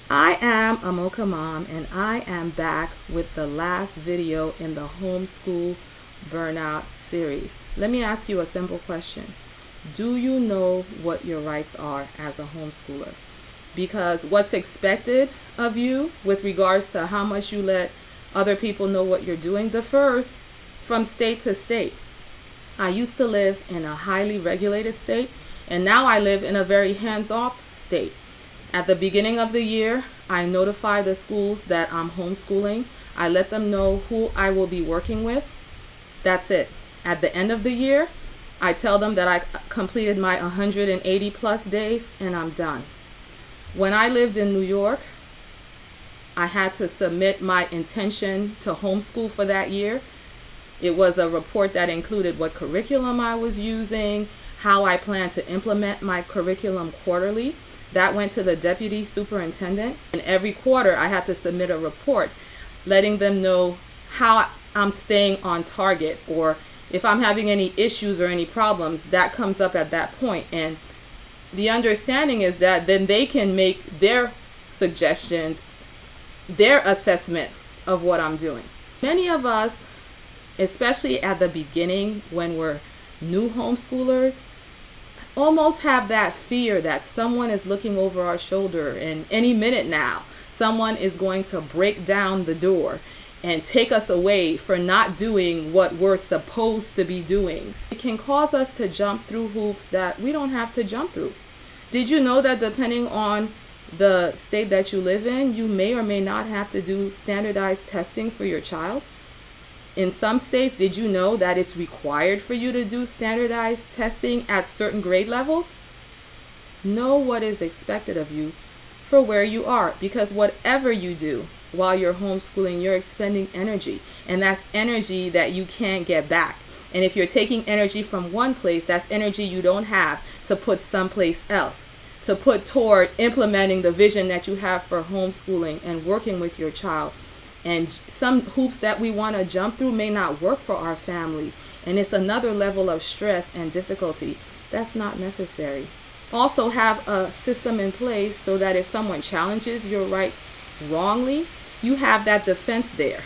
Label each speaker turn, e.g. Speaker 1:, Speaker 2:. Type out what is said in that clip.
Speaker 1: I am Amoka Mom, and I am back with the last video in the Homeschool Burnout series. Let me ask you a simple question. Do you know what your rights are as a homeschooler? Because what's expected of you with regards to how much you let other people know what you're doing differs from state to state. I used to live in a highly regulated state, and now I live in a very hands-off state. At the beginning of the year, I notify the schools that I'm homeschooling. I let them know who I will be working with. That's it. At the end of the year, I tell them that I completed my 180 plus days and I'm done. When I lived in New York, I had to submit my intention to homeschool for that year. It was a report that included what curriculum I was using, how I plan to implement my curriculum quarterly. That went to the deputy superintendent, and every quarter I had to submit a report letting them know how I'm staying on target, or if I'm having any issues or any problems, that comes up at that point. And the understanding is that then they can make their suggestions, their assessment of what I'm doing. Many of us, especially at the beginning when we're new homeschoolers, almost have that fear that someone is looking over our shoulder, and any minute now someone is going to break down the door and take us away for not doing what we're supposed to be doing. It can cause us to jump through hoops that we don't have to jump through. Did you know that depending on the state that you live in, you may or may not have to do standardized testing for your child? In some states, did you know that it's required for you to do standardized testing at certain grade levels? Know what is expected of you for where you are, because whatever you do while you're homeschooling, you're expending energy, and that's energy that you can't get back. And if you're taking energy from one place, that's energy you don't have to put someplace else, to put toward implementing the vision that you have for homeschooling and working with your child. And some hoops that we want to jump through may not work for our family, and it's another level of stress and difficulty. That's not necessary. Also, have a system in place so that if someone challenges your rights wrongly, you have that defense there.